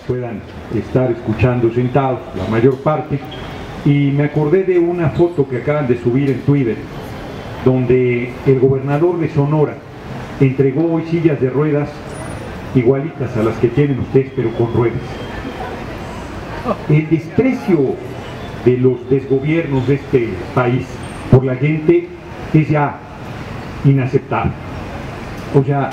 puedan estar escuchando sentados, la mayor parte, y me acordé de una foto que acaban de subir en Twitter, donde el gobernador de Sonora entregó hoy sillas de ruedas igualitas a las que tienen ustedes, pero con ruedas. El desprecio de los desgobiernos de este país por la gente es ya inaceptable. O sea,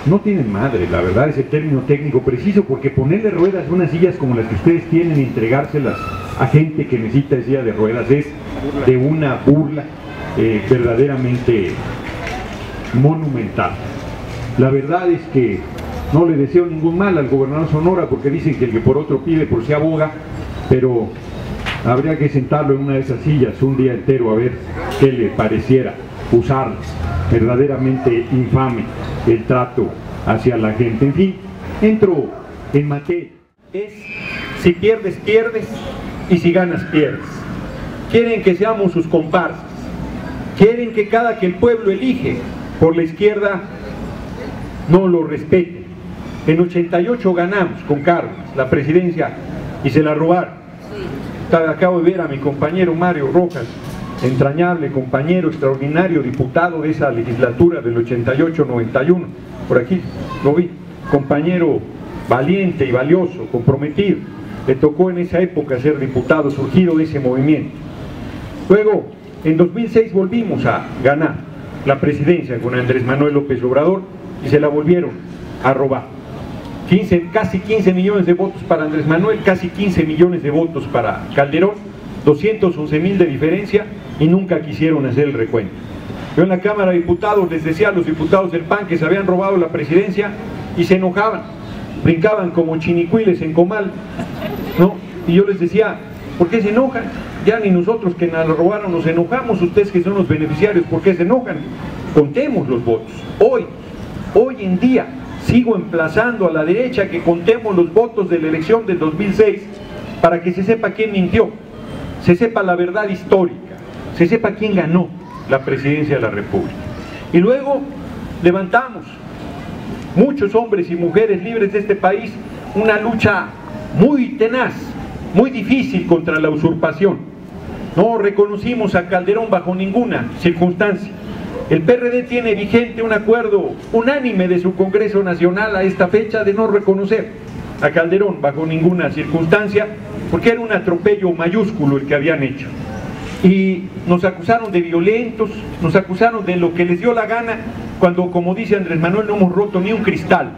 no tienen madre, la verdad es el término técnico preciso, porque ponerle ruedas a unas sillas como las que ustedes tienen y entregárselas a gente que necesita silla de ruedas es de una burla verdaderamente monumental. La verdad es que no le deseo ningún mal al gobernador Sonora, porque dicen que el que por otro pide por sí aboga, pero habría que sentarlo en una de esas sillas un día entero a ver qué le pareciera usarlas. Verdaderamente infame el trato hacia la gente. En fin, entro en materia. Es si pierdes, pierdes, y si ganas, pierdes. Quieren que seamos sus comparsas. Quieren que cada que el pueblo elige por la izquierda no lo respeten. En 88 ganamos con Cárdenas la presidencia y se la robaron. Acabo de ver a mi compañero Mario Rojas, entrañable compañero, extraordinario diputado de esa legislatura del 88-91, por aquí lo vi, compañero valiente y valioso, comprometido. Le tocó en esa época ser diputado surgido de ese movimiento. Luego, en 2006 volvimos a ganar la presidencia con Andrés Manuel López Obrador y se la volvieron a robar. Casi 15 millones de votos para Andrés Manuel, casi 15 millones de votos para Calderón, 211,000 de diferencia, y nunca quisieron hacer el recuento. Yo en la Cámara de Diputados les decía a los diputados del PAN que se habían robado la presidencia y se enojaban, brincaban como chinicuiles en comal, ¿no? Y yo les decía, ¿por qué se enojan? Ya ni nosotros que nos robaron nos enojamos, ustedes que son los beneficiarios, ¿por qué se enojan? Contemos los votos. Hoy en día sigo emplazando a la derecha que contemos los votos de la elección del 2006 para que se sepa quién mintió, se sepa la verdad histórica, se sepa quién ganó la presidencia de la República. Y luego levantamos, muchos hombres y mujeres libres de este país, una lucha muy tenaz, muy difícil contra la usurpación. No reconocimos a Calderón bajo ninguna circunstancia. El PRD tiene vigente un acuerdo unánime de su Congreso Nacional a esta fecha de no reconocer a Calderón bajo ninguna circunstancia, porque era un atropello mayúsculo el que habían hecho. Y nos acusaron de violentos, nos acusaron de lo que les dio la gana, cuando, como dice Andrés Manuel, no hemos roto ni un cristal.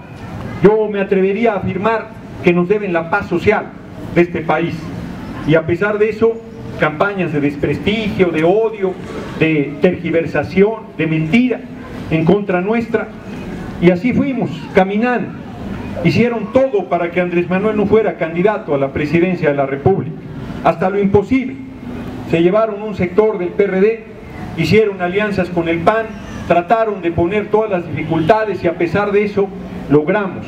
Yo me atrevería a afirmar que nos deben la paz social de este país. Y a pesar de eso, campañas de desprestigio, de odio, de tergiversación, de mentira en contra nuestra, y así fuimos caminando. Hicieron todo para que Andrés Manuel no fuera candidato a la presidencia de la República, hasta lo imposible. Se llevaron un sector del PRD, hicieron alianzas con el PAN, trataron de poner todas las dificultades, y a pesar de eso logramos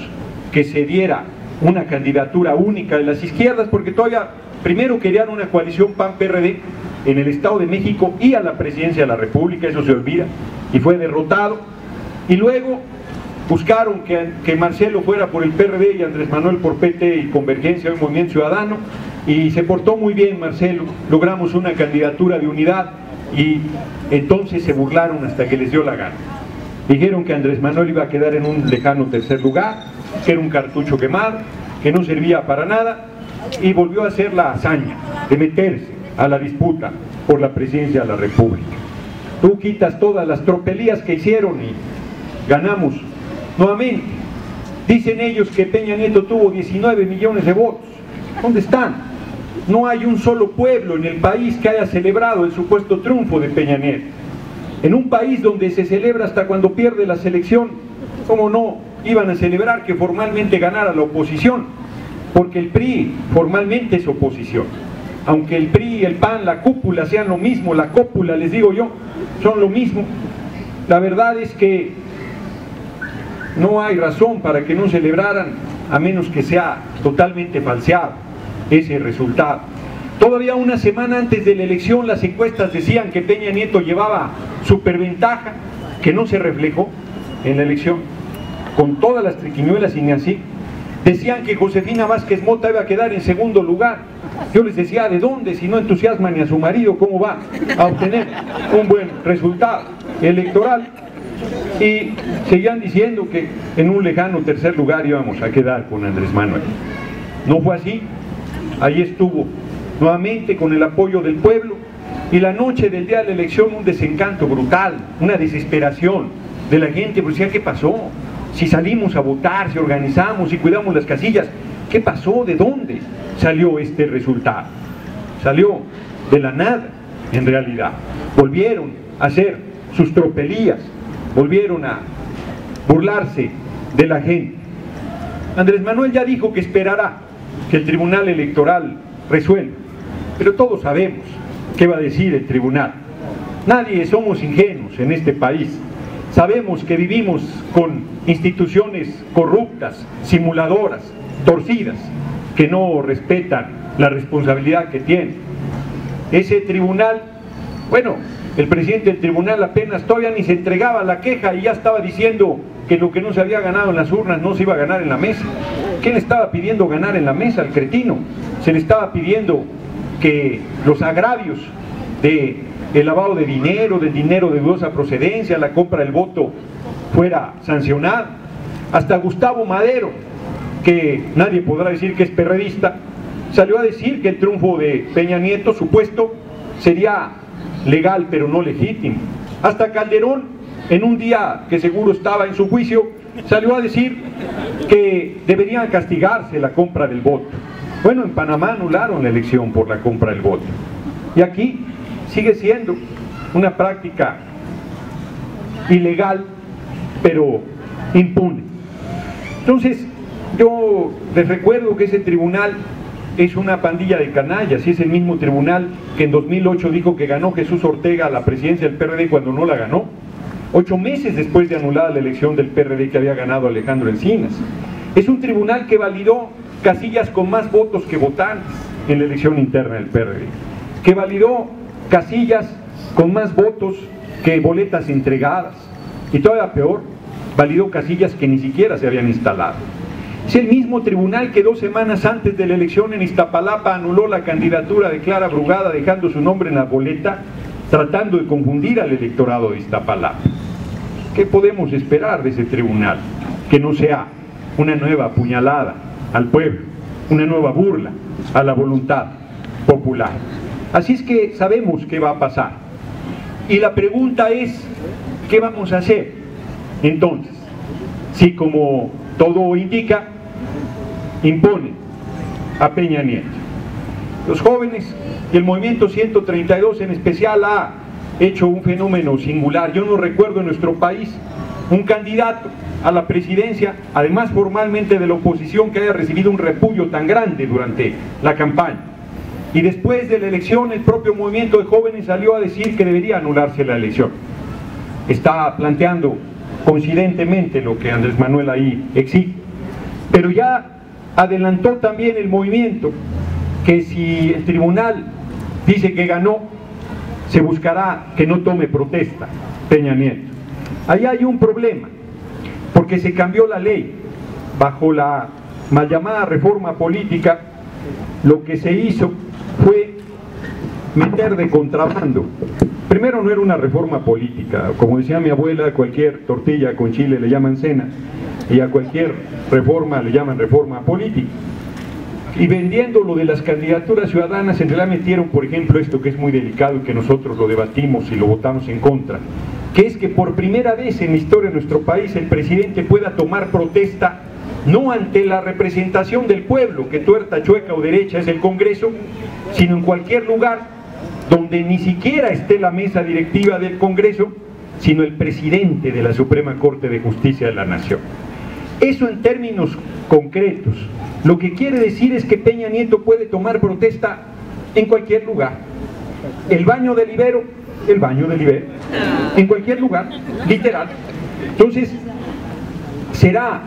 que se diera una candidatura única de las izquierdas, porque todavía primero querían una coalición PAN-PRD en el Estado de México y a la presidencia de la República, eso se olvida, y fue derrotado. Y luego buscaron que Marcelo fuera por el PRD y Andrés Manuel por PT y Convergencia, un Movimiento Ciudadano, y se portó muy bien Marcelo, logramos una candidatura de unidad, y entonces se burlaron hasta que les dio la gana. Dijeron que Andrés Manuel iba a quedar en un lejano tercer lugar, que era un cartucho quemado, que no servía para nada, y volvió a hacer la hazaña de meterse a la disputa por la presidencia de la República. Tú quitas todas las tropelías que hicieron y ganamos nuevamente. Dicen ellos que Peña Nieto tuvo 19 millones de votos. ¿Dónde están? No hay un solo pueblo en el país que haya celebrado el supuesto triunfo de Peña Nieto. En un país donde se celebra hasta cuando pierde la selección, ¿cómo no iban a celebrar que formalmente ganara la oposición? Porque el PRI formalmente es oposición. Aunque el PRI y el PAN, la cúpula, sean lo mismo, la cópula, les digo yo, son lo mismo, la verdad es que no hay razón para que no celebraran, a menos que sea totalmente falseado ese resultado. Todavía una semana antes de la elección las encuestas decían que Peña Nieto llevaba superventaja, que no se reflejó en la elección, con todas las triquiñuelas y ni así. Decían que Josefina Vázquez Mota iba a quedar en segundo lugar. Yo les decía, ¿de dónde? Si no entusiasma ni a su marido, ¿cómo va a obtener un buen resultado electoral? Y seguían diciendo que en un lejano tercer lugar íbamos a quedar con Andrés Manuel. No fue así. Ahí estuvo nuevamente con el apoyo del pueblo, y la noche del día de la elección un desencanto brutal, una desesperación de la gente, pues decía, ¿qué pasó? Si salimos a votar, si organizamos, si cuidamos las casillas, ¿qué pasó? ¿De dónde salió este resultado? Salió de la nada, en realidad. Volvieron a hacer sus tropelías, volvieron a burlarse de la gente. Andrés Manuel ya dijo que esperará que el Tribunal Electoral resuelva, pero todos sabemos qué va a decir el tribunal. Nadie somos ingenuos en este país. Sabemos que vivimos con instituciones corruptas, simuladoras, torcidas, que no respetan la responsabilidad que tienen. Ese tribunal, bueno, el presidente del tribunal apenas todavía ni se entregaba la queja y ya estaba diciendo que lo que no se había ganado en las urnas no se iba a ganar en la mesa. ¿Quién le estaba pidiendo ganar en la mesa? Al cretino. Se le estaba pidiendo que los agravios de el lavado de dinero, del dinero de dudosa procedencia, la compra del voto, fuera sancionada. Hasta Gustavo Madero, que nadie podrá decir que es perredista, salió a decir que el triunfo de Peña Nieto, supuesto, sería legal pero no legítimo. Hasta Calderón, en un día que seguro estaba en su juicio, salió a decir que deberían castigarse la compra del voto. Bueno, en Panamá anularon la elección por la compra del voto. Y aquí sigue siendo una práctica ilegal, pero impune. Entonces, yo les recuerdo que ese tribunal es una pandilla de canallas, y es el mismo tribunal que en 2008 dijo que ganó Jesús Ortega a la presidencia del PRD cuando no la ganó, 8 meses después de anulada la elección del PRD que había ganado Alejandro Encinas. Es un tribunal que validó casillas con más votos que votantes en la elección interna del PRD, que validó casillas con más votos que boletas entregadas, y todavía peor, validó casillas que ni siquiera se habían instalado. Es el mismo tribunal que 2 semanas antes de la elección en Iztapalapa anuló la candidatura de Clara Brugada, dejando su nombre en la boleta, tratando de confundir al electorado de Iztapalapa. ¿Qué podemos esperar de ese tribunal? Que no sea una nueva puñalada al pueblo, una nueva burla a la voluntad popular. Así es que sabemos qué va a pasar. Y la pregunta es, ¿qué vamos a hacer? Entonces, si como todo indica, impone a Peña Nieto. Los jóvenes y el movimiento 132 en especial ha hecho un fenómeno singular. Yo no recuerdo en nuestro país un candidato a la presidencia, además formalmente de la oposición, que haya recibido un repudio tan grande durante la campaña. Y después de la elección, el propio movimiento de jóvenes salió a decir que debería anularse la elección. Está planteando coincidentemente lo que Andrés Manuel ahí exige. Pero ya adelantó también el movimiento que si el tribunal dice que ganó, se buscará que no tome protesta Peña Nieto. Ahí hay un problema, porque se cambió la ley. Bajo la mal llamada reforma política, lo que se hizo fue meter de contrabando. Primero, no era una reforma política. Como decía mi abuela, a cualquier tortilla con chile le llaman cena, y a cualquier reforma le llaman reforma política. Y vendiendo lo de las candidaturas ciudadanas, en realidad metieron, por ejemplo, esto que es muy delicado y que nosotros lo debatimos y lo votamos en contra, que es que por primera vez en la historia de nuestro país el presidente pueda tomar protesta no ante la representación del pueblo, que tuerta, chueca o derecha es el Congreso, sino en cualquier lugar donde ni siquiera esté la mesa directiva del Congreso, sino el presidente de la Suprema Corte de Justicia de la Nación. Eso en términos concretos, lo que quiere decir es que Peña Nieto puede tomar protesta en cualquier lugar. El baño del Ibero, en cualquier lugar, literal. Entonces, será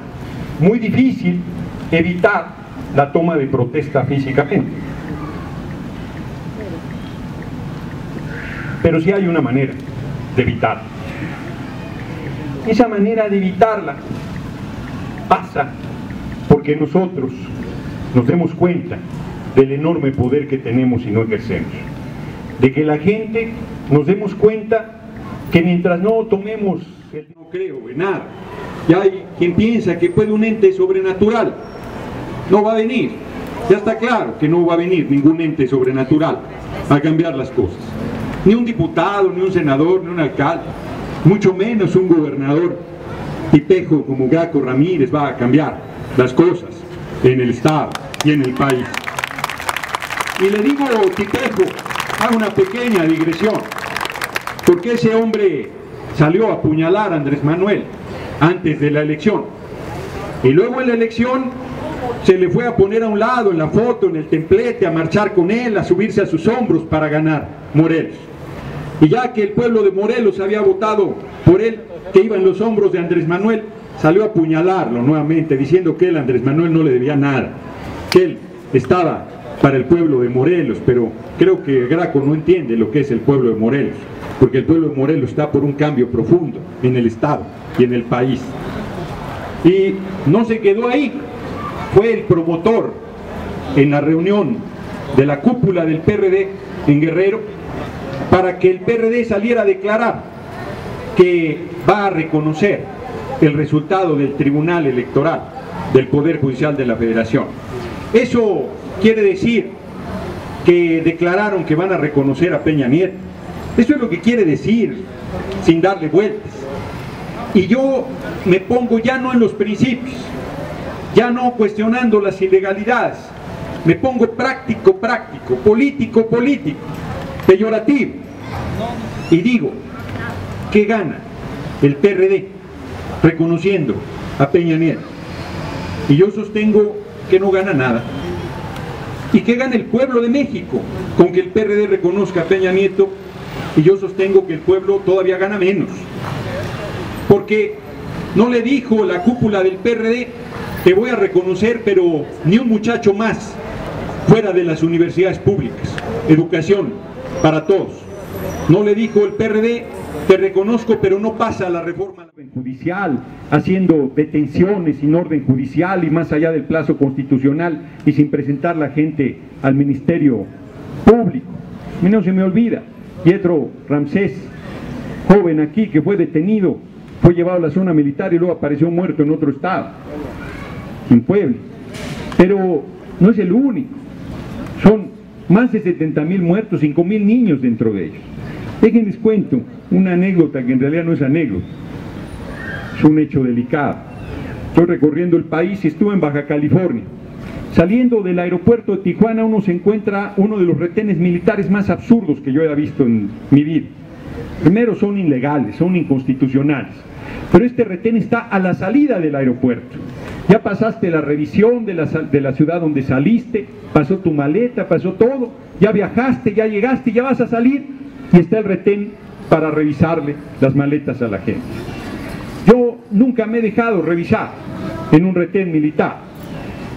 muy difícil evitar la toma de protesta físicamente. Pero sí hay una manera de evitarla. Esa manera de evitarla pasa por porque nosotros nos demos cuenta del enorme poder que tenemos y no ejercemos. De que la gente nos demos cuenta que mientras no tomemos, no creo en nada. Ya hay quien piensa que puede un ente sobrenatural. No va a venir. Ya está claro que no va a venir ningún ente sobrenatural a cambiar las cosas. Ni un diputado, ni un senador, ni un alcalde, mucho menos un gobernador tipejo como Graco Ramírez va a cambiar las cosas en el Estado y en el país. Y le digo tipejo, hago una pequeña digresión, porque ese hombre salió a apuñalar a Andrés Manuel antes de la elección, y luego en la elección se le fue a poner a un lado en la foto, en el templete, a marchar con él, a subirse a sus hombros para ganar Morelos. Y ya que el pueblo de Morelos había votado por él, que iba en los hombros de Andrés Manuel, salió a apuñalarlo nuevamente, diciendo que él, Andrés Manuel, no le debía nada, que él estaba para el pueblo de Morelos. Pero creo que Graco no entiende lo que es el pueblo de Morelos, porque el pueblo de Morelos está por un cambio profundo en el Estado y en el país. Y no se quedó ahí, fue el promotor en la reunión de la cúpula del PRD en Guerrero para que el PRD saliera a declarar que va a reconocer el resultado del Tribunal Electoral del Poder Judicial de la Federación. Eso quiere decir que declararon que van a reconocer a Peña Nieto. Eso es lo que quiere decir, sin darle vueltas. Y yo me pongo ya no en los principios, ya no cuestionando las ilegalidades, me pongo práctico, político, peyorativo, y digo, ¿qué gana el PRD reconociendo a Peña Nieto? Y yo sostengo que no gana nada. ¿Y qué gana el pueblo de México con que el PRD reconozca a Peña Nieto? Y yo sostengo que el pueblo todavía gana menos, porque no le dijo la cúpula del PRD: te voy a reconocer, pero ni un muchacho más fuera de las universidades públicas, educación para todos. No le dijo el PRD: te reconozco, pero no pasa la reforma judicial, haciendo detenciones sin orden judicial y más allá del plazo constitucional y sin presentar la gente al Ministerio Público. A mí no se me olvida, Pietro Ramsés, joven aquí que fue detenido, fue llevado a la zona militar y luego apareció muerto en otro estado, en Puebla. Pero no es el único, son más de 70,000 muertos, 5,000 niños dentro de ellos. Déjenles cuento una anécdota que en realidad no es anécdota, es un hecho delicado. Estoy recorriendo el país y estuve en Baja California. Saliendo del aeropuerto de Tijuana uno se encuentra uno de los retenes militares más absurdos que yo haya visto en mi vida. Primero, son ilegales, son inconstitucionales, pero este retén está a la salida del aeropuerto. Ya pasaste la revisión de la ciudad donde saliste, pasó tu maleta, pasó todo, ya viajaste, ya llegaste, ya vas a salir y está el retén para revisarle las maletas a la gente. Yo nunca me he dejado revisar en un retén militar,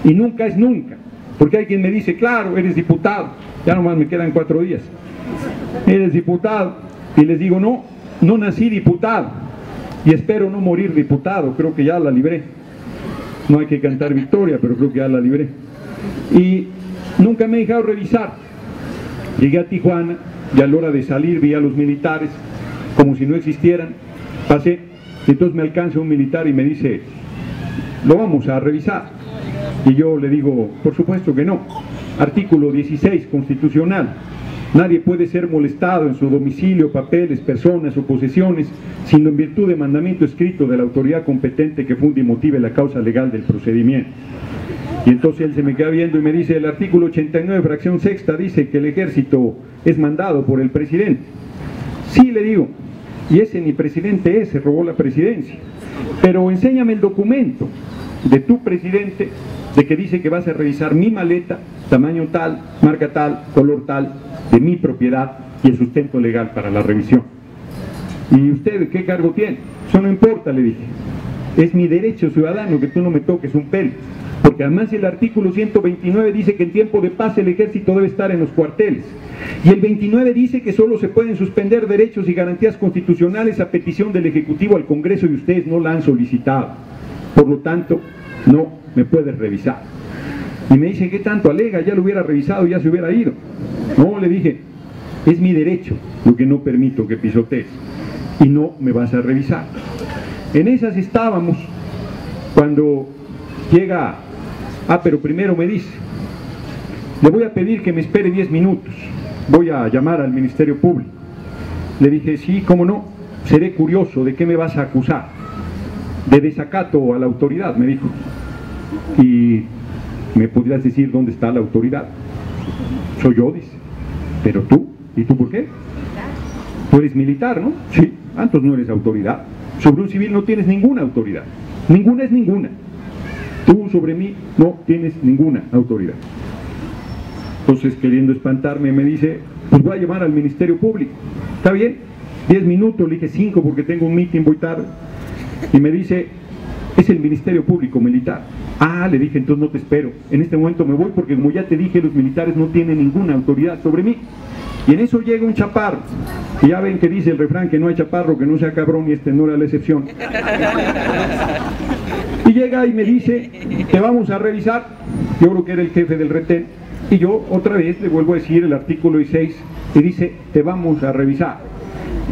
y nunca es nunca, porque hay quien me dice: claro, eres diputado, ya nomás me quedan 4 días, eres diputado, y les digo: no, no nací diputado, y espero no morir diputado, creo que ya la libré, no hay que cantar victoria, pero creo que ya la libré, y nunca me he dejado revisar. Llegué a Tijuana, y a la hora de salir vi a los militares, como si no existieran, pasé, y entonces me alcanza un militar y me dice: lo vamos a revisar. Y yo le digo: por supuesto que no. Artículo 16 constitucional: nadie puede ser molestado en su domicilio, papeles, personas o posesiones, sino en virtud de mandamiento escrito de la autoridad competente que funde y motive la causa legal del procedimiento. Y entonces él se me queda viendo y me dice: el artículo 89, fracción sexta, dice que el ejército es mandado por el presidente. Sí, le digo, y ese ni presidente es, se robó la presidencia. Pero enséñame el documento de tu presidente, de que dice que vas a revisar mi maleta, tamaño tal, marca tal, color tal, de mi propiedad y el sustento legal para la revisión. ¿Y usted qué cargo tiene? Eso no importa, le dije. Es mi derecho ciudadano que tú no me toques un pelo. Porque además el artículo 129 dice que en tiempo de paz el ejército debe estar en los cuarteles. Y el 29 dice que solo se pueden suspender derechos y garantías constitucionales a petición del Ejecutivo al Congreso, y ustedes no la han solicitado. Por lo tanto, no me puedes revisar. Y me dice, ¿qué tanto alega? Ya lo hubiera revisado, ya se hubiera ido. No, le dije, es mi derecho lo que no permito que pisotees, y no me vas a revisar. En esas estábamos cuando llega, pero primero me dice, le voy a pedir que me espere 10 minutos, voy a llamar al Ministerio Público. Le dije, sí, cómo no, seré curioso, ¿de qué me vas a acusar? De desacato a la autoridad, me dijo. Y me podrías decir dónde está la autoridad. Soy yo, dice. Pero tú, ¿y tú por qué? Tú eres militar, ¿no? Sí, entonces no eres autoridad. Sobre un civil no tienes ninguna autoridad. Ninguna es ninguna. Tú sobre mí no tienes ninguna autoridad. Entonces, queriendo espantarme, me dice, pues voy a llamar al Ministerio Público. ¿Está bien? 10 minutos, le dije 5 porque tengo un meeting, voy tarde. Y me dice, es el Ministerio Público Militar. Le dije, entonces no te espero. En este momento me voy porque, como ya te dije, los militares no tienen ninguna autoridad sobre mí. Y en eso llega un chaparro. Y ya ven que dice el refrán que no hay chaparro que no sea cabrón, y este no era la excepción. Y llega y me dice, te vamos a revisar. Yo creo que era el jefe del retén. Y yo otra vez le vuelvo a decir el artículo 16 y dice, te vamos a revisar.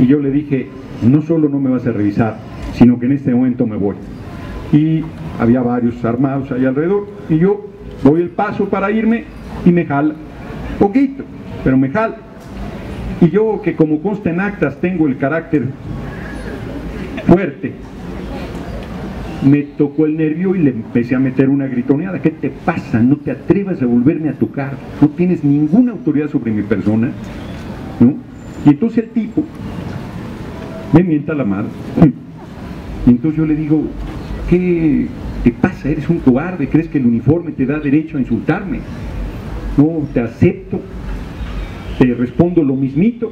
Y yo le dije, no solo no me vas a revisar, sino que en este momento me voy. Y había varios armados ahí alrededor, y yo doy el paso para irme y me jala, poquito, pero me jala. Y yo, que como consta en actas tengo el carácter fuerte, me tocó el nervio y le empecé a meter una gritoneada. ¿Qué te pasa? No te atrevas a volverme a tocar, no tienes ninguna autoridad sobre mi persona, ¿no? Y entonces el tipo me mienta la madre. Y entonces yo le digo, ¿qué te pasa? Eres un cobarde, ¿crees que el uniforme te da derecho a insultarme? No, te acepto, te respondo lo mismito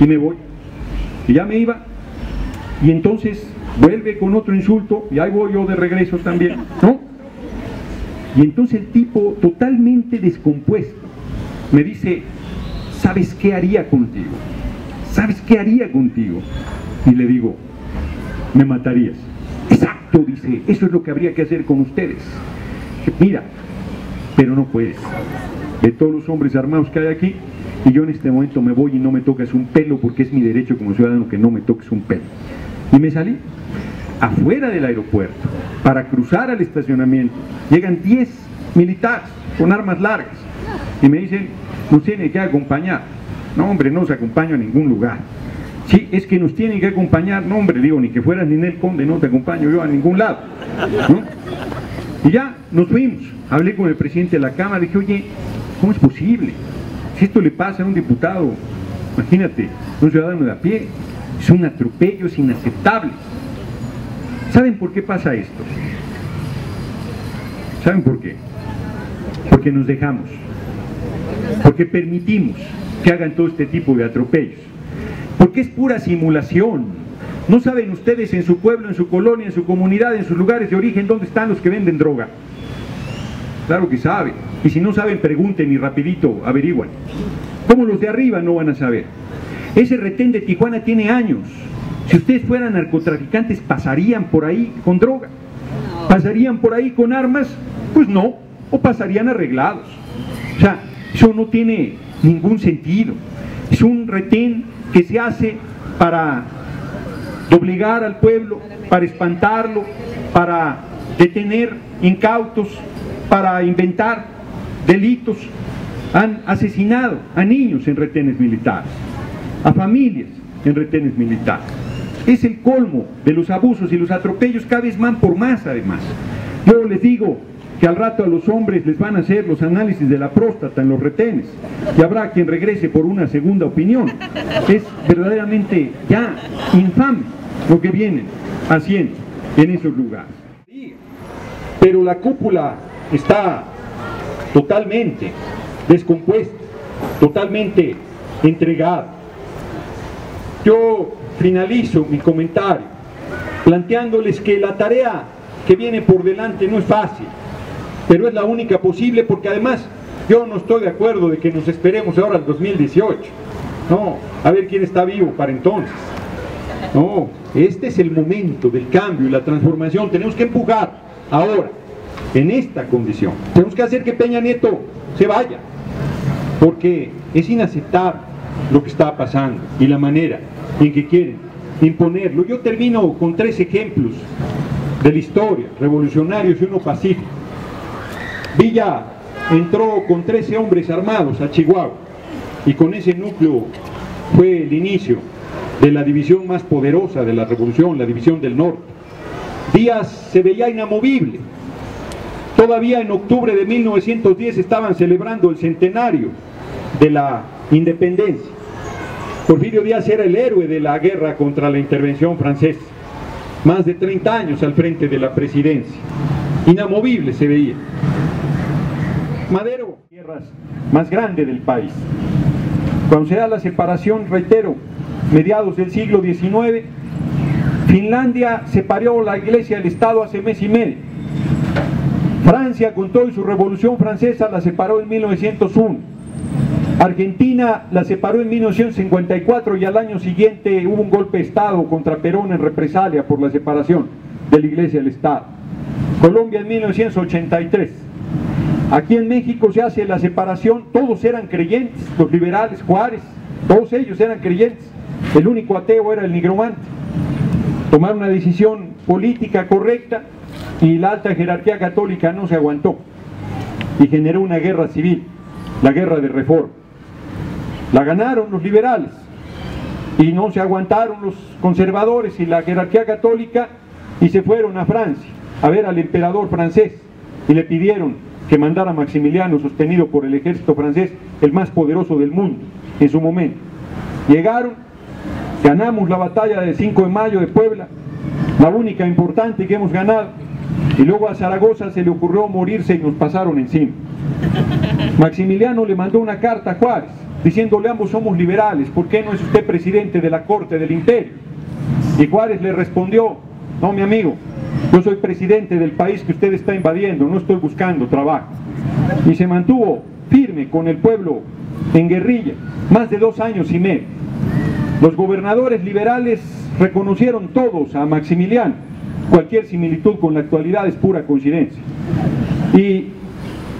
y me voy. Y ya me iba, y entonces vuelve con otro insulto, y ahí voy yo de regreso también, ¿no? Y entonces el tipo, totalmente descompuesto, me dice, ¿sabes qué haría contigo? ¿Sabes qué haría contigo? Y le digo, me matarías. Exacto, dice, eso es lo que habría que hacer con ustedes. Mira, pero no puedes. De todos los hombres armados que hay aquí, y yo en este momento me voy y no me tocas un pelo, porque es mi derecho como ciudadano que no me toques un pelo. Y me salí afuera del aeropuerto para cruzar al estacionamiento. Llegan 10 militares con armas largas y me dicen, nos tienen que acompañar. No, hombre, no os acompaño a ningún lugar. Sí, es que nos tienen que acompañar. No, hombre, digo, ni que fueras Ninel Conde, no te acompaño yo a ningún lado, ¿no? Y ya nos fuimos. Hablé con el presidente de la Cámara, dije, oye, ¿cómo es posible? Si esto le pasa a un diputado, imagínate, un ciudadano de a pie, es un atropello, es inaceptable. ¿Saben por qué pasa esto? ¿Saben por qué? Porque nos dejamos, porque permitimos que hagan todo este tipo de atropellos, porque es pura simulación. ¿No saben ustedes en su pueblo, en su colonia, en su comunidad, en sus lugares de origen, dónde están los que venden droga? Claro que saben, y si no saben, pregunten y rapidito averiguan. ¿Cómo los de arriba no van a saber? Ese retén de Tijuana tiene años. Si ustedes fueran narcotraficantes, ¿pasarían por ahí con droga? ¿Pasarían por ahí con armas? Pues no, o pasarían arreglados. O sea, eso no tiene ningún sentido. Es un retén que se hace para doblegar al pueblo, para espantarlo, para detener incautos, para inventar delitos. Han asesinado a niños en retenes militares, a familias en retenes militares. Es el colmo de los abusos y los atropellos, cada vez más por más además. Yo les digo que al rato a los hombres les van a hacer los análisis de la próstata en los retenes y habrá quien regrese por una segunda opinión. Es verdaderamente ya infame lo que vienen haciendo en esos lugares. Pero la cúpula está totalmente descompuesta, totalmente entregada. Yo finalizo mi comentario planteándoles que la tarea que viene por delante no es fácil, pero es la única posible, porque además yo no estoy de acuerdo de que nos esperemos ahora al 2018, no, a ver quién está vivo para entonces. No, este es el momento del cambio y la transformación, tenemos que empujar ahora, en esta condición. Tenemos que hacer que Peña Nieto se vaya, porque es inaceptable lo que está pasando y la manera en que quieren imponerlo. Yo termino con 3 ejemplos de la historia, revolucionarios y uno pacífico. Villa entró con 13 hombres armados a Chihuahua y con ese núcleo fue el inicio de la división más poderosa de la revolución, la división del norte. Díaz se veía inamovible. Todavía en octubre de 1910 estaban celebrando el centenario de la independencia. Porfirio Díaz era el héroe de la guerra contra la intervención francesa. Más de 30 años al frente de la presidencia. Inamovible se veía. Madero, tierras más grande del país. Cuando se da la separación, reitero, mediados del siglo XIX, Finlandia separó la Iglesia del Estado hace mes y medio. Francia, con todo y su Revolución Francesa, la separó en 1901. Argentina la separó en 1954 y al año siguiente hubo un golpe de Estado contra Perón en represalia por la separación de la Iglesia del Estado. Colombia en 1983. Aquí en México se hace la separación, todos eran creyentes, los liberales, Juárez, todos ellos eran creyentes. El único ateo era el nigromante. Tomaron una decisión política correcta y la alta jerarquía católica no se aguantó y generó una guerra civil, la guerra de reforma. La ganaron los liberales y no se aguantaron los conservadores y la jerarquía católica y se fueron a Francia a ver al emperador francés y le pidieron que mandara a Maximiliano, sostenido por el ejército francés, el más poderoso del mundo en su momento. Llegaron, ganamos la batalla del 5 de mayo de Puebla, la única importante que hemos ganado, y luego a Zaragoza se le ocurrió morirse y nos pasaron encima. Maximiliano le mandó una carta a Juárez diciéndole: ambos somos liberales, ¿por qué no es usted presidente de la corte del imperio? Y Juárez le respondió: no, mi amigo, yo soy presidente del país que usted está invadiendo, no estoy buscando trabajo. Y se mantuvo firme con el pueblo en guerrilla, más de 2 años y medio. Los gobernadores liberales reconocieron todos a Maximiliano. Cualquier similitud con la actualidad es pura coincidencia. Y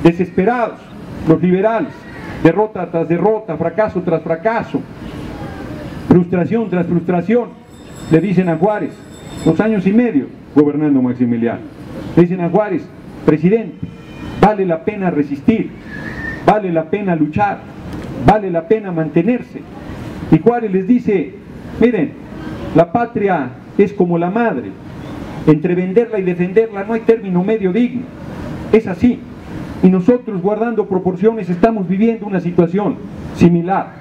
desesperados, los liberales, derrota tras derrota, fracaso tras fracaso, frustración tras frustración, le dicen a Juárez, 2 años y medio gobernando Maximiliano, le dicen a Juárez: presidente, vale la pena resistir, vale la pena luchar, vale la pena mantenerse. Y Juárez les dice: miren, la patria es como la madre, entre venderla y defenderla no hay término medio digno, es así. Y nosotros, guardando proporciones, estamos viviendo una situación similar.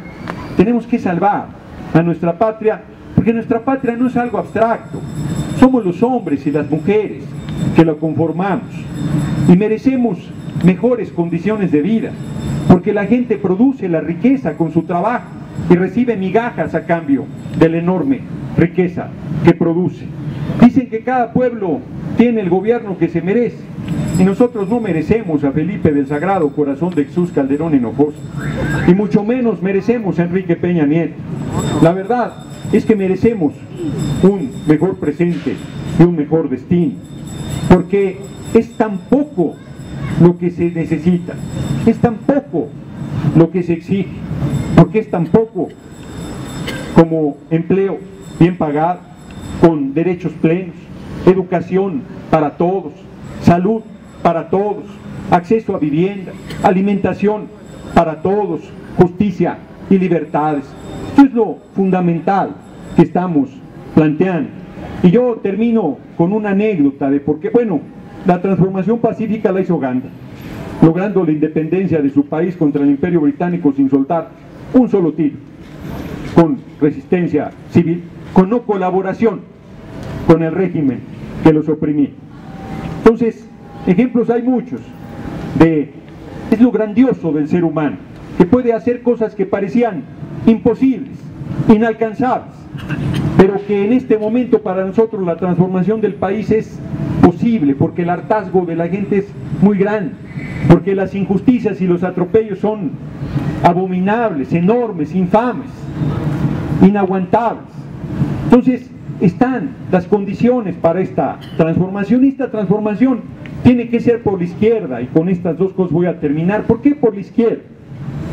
Tenemos que salvar a nuestra patria, porque nuestra patria no es algo abstracto. Somos los hombres y las mujeres que la conformamos y merecemos mejores condiciones de vida, porque la gente produce la riqueza con su trabajo y recibe migajas a cambio de la enorme riqueza que produce. Dicen que cada pueblo tiene el gobierno que se merece, y nosotros no merecemos a Felipe del Sagrado Corazón de Jesús Calderón Hinojosa, y mucho menos merecemos a Enrique Peña Nieto. La verdad es que merecemos un mejor presente y un mejor destino, porque es tan poco lo que se necesita, es tan poco lo que se exige, porque es tan poco como empleo bien pagado, con derechos plenos, educación para todos, salud para todos, acceso a vivienda, alimentación para todos, justicia y libertades. Esto es lo fundamental que estamos planteando. Y yo termino con una anécdota de por qué, bueno, la transformación pacífica la hizo Uganda, logrando la independencia de su país contra el Imperio Británico sin soltar un solo tiro, con resistencia civil, con no colaboración con el régimen que los oprimía. Entonces, ejemplos hay muchos es lo grandioso del ser humano, que puede hacer cosas que parecían imposibles, inalcanzables, pero que en este momento para nosotros la transformación del país es posible, porque el hartazgo de la gente es muy grande, porque las injusticias y los atropellos son abominables, enormes, infames, inaguantables. Entonces están las condiciones para esta transformación, y esta transformación tiene que ser por la izquierda, y con estas dos cosas voy a terminar. ¿Por qué por la izquierda?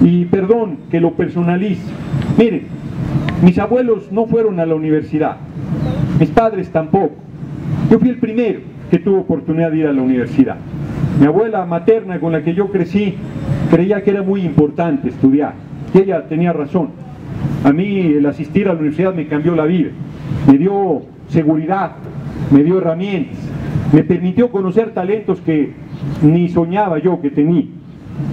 Y perdón que lo personalice. Miren, mis abuelos no fueron a la universidad, mis padres tampoco. Yo fui el primero que tuvo oportunidad de ir a la universidad. Mi abuela materna, con la que yo crecí, creía que era muy importante estudiar, y ella tenía razón. A mí el asistir a la universidad me cambió la vida, me dio seguridad, me dio herramientas, me permitió conocer talentos que ni soñaba yo que tenía.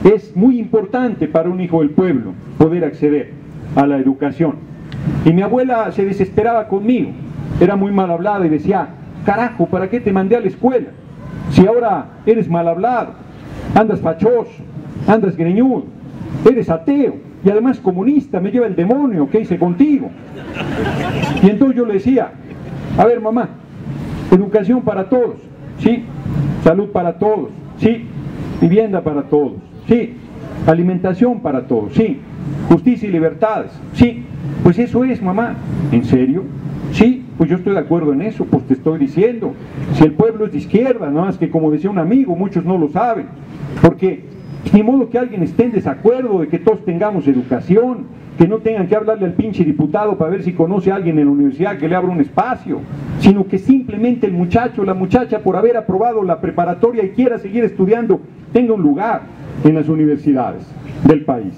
Es muy importante para un hijo del pueblo poder acceder a la educación. Y mi abuela se desesperaba conmigo, era muy mal hablada y decía: carajo, ¿para qué te mandé a la escuela? Si ahora eres mal hablado, andas fachoso, andas greñudo, eres ateo y además comunista, me lleva el demonio, ¿qué hice contigo? Y entonces yo le decía: a ver, mamá, educación para todos, sí, salud para todos, sí, vivienda para todos, sí, alimentación para todos, sí, justicia y libertades, sí. Pues eso es, mamá. ¿En serio? Sí, pues yo estoy de acuerdo en eso, pues te estoy diciendo. Si el pueblo es de izquierda, nada más que como decía un amigo, muchos no lo saben, porque ni modo que alguien esté en desacuerdo de que todos tengamos educación, que no tengan que hablarle al pinche diputado para ver si conoce a alguien en la universidad que le abra un espacio, sino que simplemente el muchacho o la muchacha, por haber aprobado la preparatoria y quiera seguir estudiando, tenga un lugar en las universidades del país.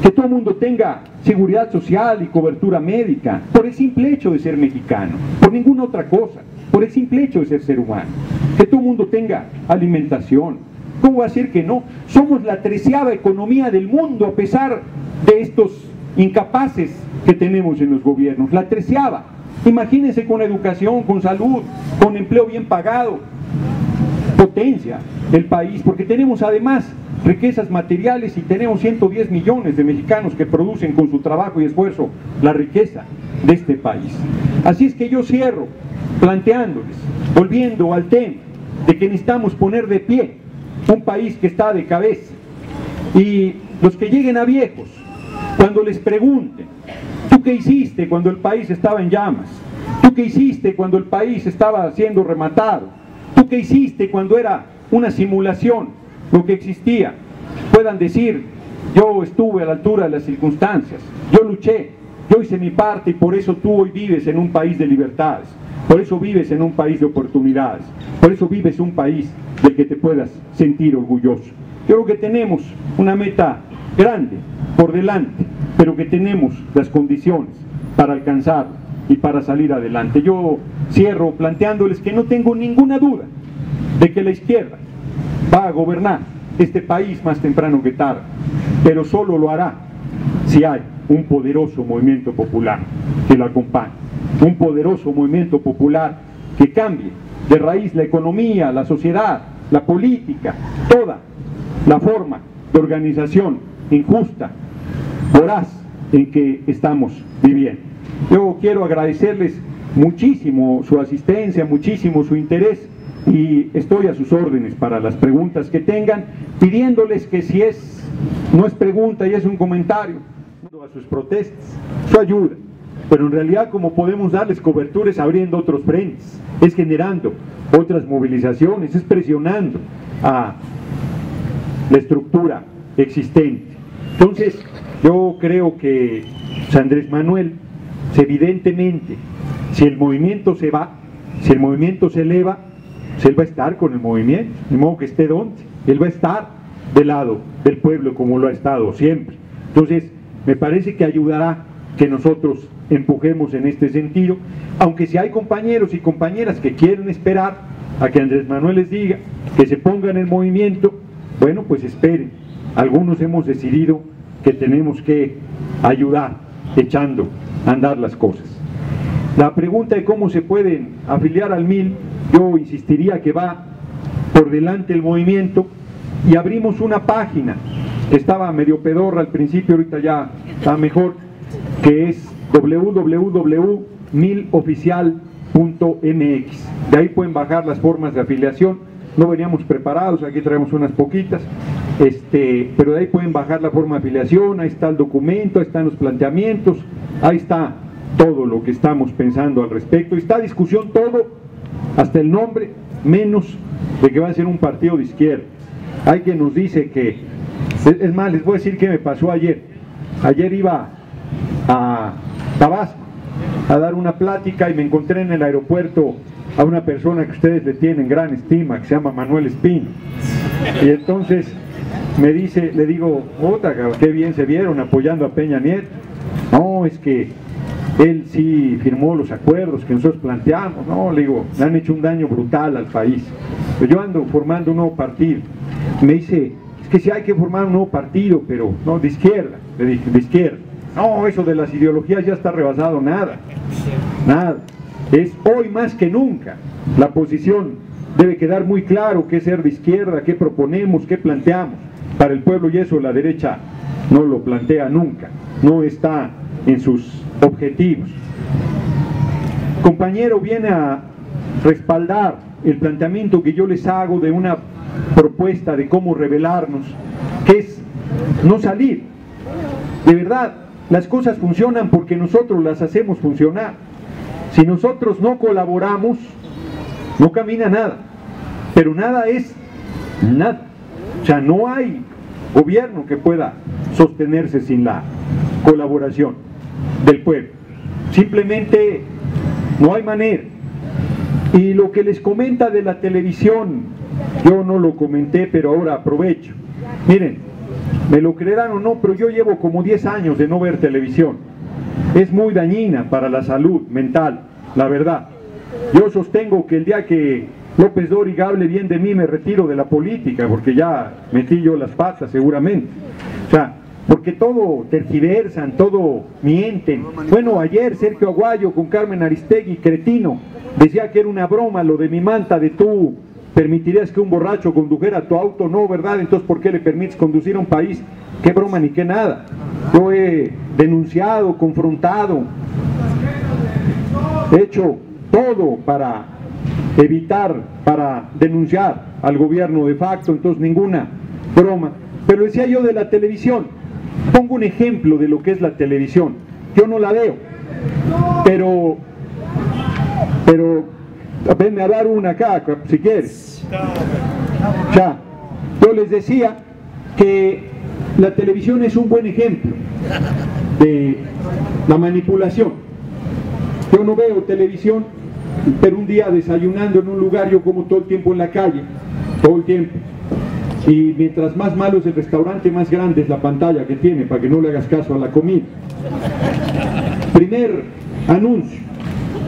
Que todo el mundo tenga seguridad social y cobertura médica, por el simple hecho de ser mexicano, por ninguna otra cosa, por el simple hecho de ser humano. Que todo el mundo tenga alimentación. ¿Cómo va a ser que no? Somos la 13ª economía del mundo a pesar de estos incapaces que tenemos en los gobiernos, la 13ª. Imagínense con educación, con salud, con empleo bien pagado, potencia del país, porque tenemos además riquezas materiales y tenemos 110 millones de mexicanos que producen con su trabajo y esfuerzo la riqueza de este país. Así es que yo cierro planteándoles, volviendo al tema de que necesitamos poner de pie un país que está de cabeza, y los que lleguen a viejos, cuando les pregunten: ¿tú qué hiciste cuando el país estaba en llamas? ¿Tú qué hiciste cuando el país estaba siendo rematado? ¿Tú qué hiciste cuando era una simulación lo que existía? Puedan decir: yo estuve a la altura de las circunstancias, yo luché, yo hice mi parte, y por eso tú hoy vives en un país de libertades, por eso vives en un país de oportunidades, por eso vives un país del que te puedas sentir orgulloso. Yo creo que tenemos una meta grande por delante, pero que tenemos las condiciones para alcanzarla y para salir adelante. Yo cierro planteándoles que no tengo ninguna duda de que la izquierda va a gobernar este país más temprano que tarde, pero solo lo hará si hay un poderoso movimiento popular que lo acompañe, un poderoso movimiento popular que cambie de raíz la economía, la sociedad, la política, toda la forma de organización injusta, voraz en que estamos viviendo. Yo quiero agradecerles muchísimo su asistencia, muchísimo su interés, y estoy a sus órdenes para las preguntas que tengan, pidiéndoles que si no es pregunta y es un comentario, a sus protestas, su ayuda, pero en realidad como podemos darles cobertura es abriendo otros frentes, es generando otras movilizaciones, es presionando a la estructura existente. Entonces yo creo que Andrés Manuel, evidentemente, si el movimiento se va, si el movimiento se eleva, él va a estar con el movimiento, de modo que esté donde, él va a estar del lado del pueblo como lo ha estado siempre. Entonces me parece que ayudará que nosotros empujemos en este sentido, aunque si hay compañeros y compañeras que quieren esperar a que Andrés Manuel les diga que se pongan en movimiento, bueno, pues esperen. Algunos hemos decidido que tenemos que ayudar echando a andar las cosas. La pregunta de cómo se pueden afiliar al MIL, yo insistiría que va por delante el movimiento, y abrimos una página que estaba medio pedorra al principio, ahorita ya está mejor, que es www.miloficial.mx. De ahí pueden bajar las formas de afiliación. No veníamos preparados, aquí traemos unas poquitas, pero de ahí pueden bajar la forma de afiliación, ahí está el documento, ahí están los planteamientos, ahí está todo lo que estamos pensando al respecto, está a discusión todo, hasta el nombre, menos de que va a ser un partido de izquierda. Hay quien nos dice que, es más, les voy a decir qué me pasó ayer. Ayer iba a Tabasco a dar una plática y me encontré en el aeropuerto a una persona que ustedes le tienen gran estima, que se llama Manuel Espino. Y entonces me dice, le digo, otra, qué bien se vieron apoyando a Peña Nieto. No, es que él sí firmó los acuerdos que nosotros planteamos. No, le digo, le han hecho un daño brutal al país. Pero yo ando formando un nuevo partido. Me dice, es que sí hay que formar un nuevo partido, pero no, de izquierda. Le dije, de izquierda. No, eso de las ideologías ya está rebasado, nada. Nada. Es hoy más que nunca. La posición debe quedar muy claro qué es ser de izquierda, qué proponemos, qué planteamos para el pueblo, y eso la derecha no lo plantea nunca, no está en sus objetivos. Compañero viene a respaldar el planteamiento que yo les hago de una propuesta de cómo rebelarnos, que es no salir. De verdad, las cosas funcionan porque nosotros las hacemos funcionar. Si nosotros no colaboramos, no camina nada, pero nada es nada. O sea, no hay gobierno que pueda sostenerse sin la colaboración del pueblo. Simplemente no hay manera. Y lo que les comenta de la televisión, yo no lo comenté, pero ahora aprovecho. Miren, me lo creerán o no, pero yo llevo como 10 años de no ver televisión. Es muy dañina para la salud mental, la verdad. Yo sostengo que el día que López Dóriga hable bien de mí, me retiro de la política, porque ya metí yo las patas seguramente. O sea, porque todo tergiversan, todo mienten. Bueno, ayer Sergio Aguayo con Carmen Aristegui, cretino, decía que era una broma lo de mi manta, de tú permitirías que un borracho condujera tu auto. No, ¿verdad? Entonces, ¿por qué le permites conducir a un país? Qué broma ni qué nada. Yo he denunciado, confrontado, he hecho todo para evitar, para denunciar al gobierno de facto, entonces ninguna broma. Pero decía yo de la televisión, pongo un ejemplo de lo que es la televisión. Yo no la veo, pero venme a dar una acá, si quieres. Ya, yo les decía que la televisión es un buen ejemplo de la manipulación. Yo no veo televisión, pero un día desayunando en un lugar, yo como todo el tiempo en la calle, todo el tiempo. Y mientras más malo es el restaurante, más grande es la pantalla que tiene, para que no le hagas caso a la comida. Primer anuncio: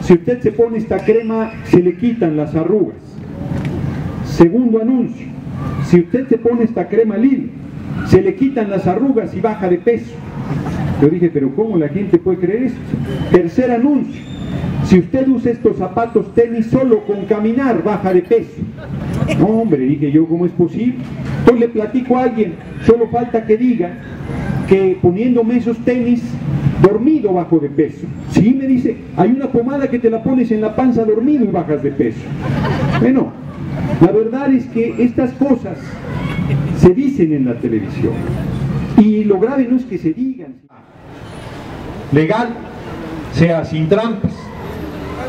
si usted se pone esta crema, se le quitan las arrugas. Segundo anuncio: si usted se pone esta crema Lil, se le quitan las arrugas y baja de peso. Yo dije, pero ¿cómo la gente puede creer eso? Tercer anuncio: si usted usa estos zapatos tenis, solo con caminar baja de peso. No, hombre, dije yo, ¿cómo es posible? Entonces le platico a alguien, solo falta que diga que poniéndome esos tenis, dormido bajo de peso. Sí, me dice, hay una pomada que te la pones en la panza dormido y bajas de peso. Bueno, la verdad es que estas cosas se dicen en la televisión. Y lo grave no es que se digan. Legal, sea sin trampas.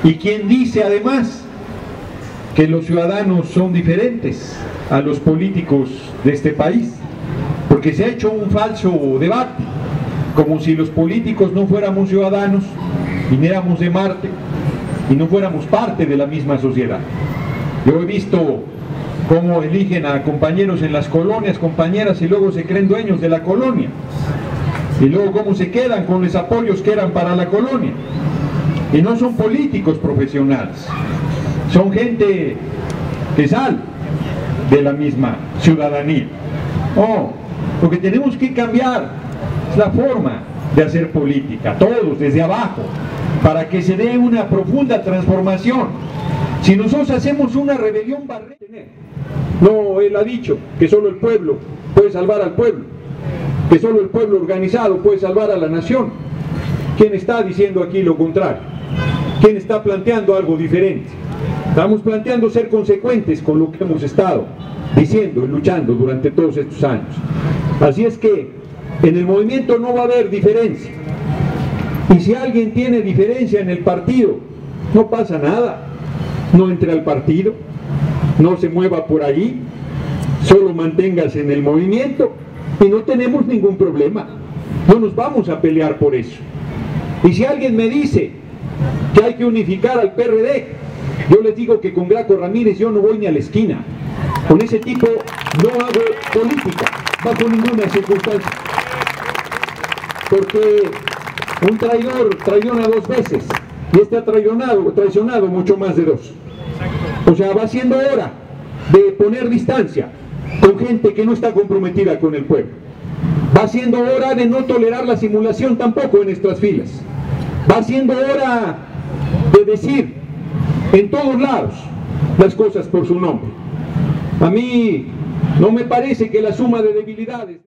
Y quien dice además que los ciudadanos son diferentes a los políticos de este país, porque se ha hecho un falso debate, como si los políticos no fuéramos ciudadanos, viniéramos de Marte y no fuéramos parte de la misma sociedad. Yo he visto cómo eligen a compañeros en las colonias, compañeras, y luego se creen dueños de la colonia, y luego cómo se quedan con los apoyos que eran para la colonia, y no son políticos profesionales, son gente que sale de la misma ciudadanía. Oh, lo que tenemos que cambiar es la forma de hacer política, todos desde abajo, para que se dé una profunda transformación. Si nosotros hacemos una rebelión, no, él ha dicho que solo el pueblo puede salvar al pueblo, que solo el pueblo organizado puede salvar a la nación. ¿Quién está diciendo aquí lo contrario? ¿Quién está planteando algo diferente? Estamos planteando ser consecuentes con lo que hemos estado diciendo y luchando durante todos estos años. Así es que en el movimiento no va a haber diferencia. Y si alguien tiene diferencia en el partido, no pasa nada. No entre al partido. no se mueva por ahí, solo manténgase en el movimiento y no tenemos ningún problema. No nos vamos a pelear por eso. Y si alguien me dice que hay que unificar al PRD, yo les digo que con Graco Ramírez yo no voy ni a la esquina. Con ese tipo no hago política, bajo ninguna circunstancia. Porque un traidor traiciona 2 veces, y este ha traicionado mucho más de 2. O sea, va siendo hora de poner distancia con gente que no está comprometida con el pueblo. Va siendo hora de no tolerar la simulación tampoco en nuestras filas. Va siendo hora de decir en todos lados las cosas por su nombre. A mí no me parece que la suma de debilidades...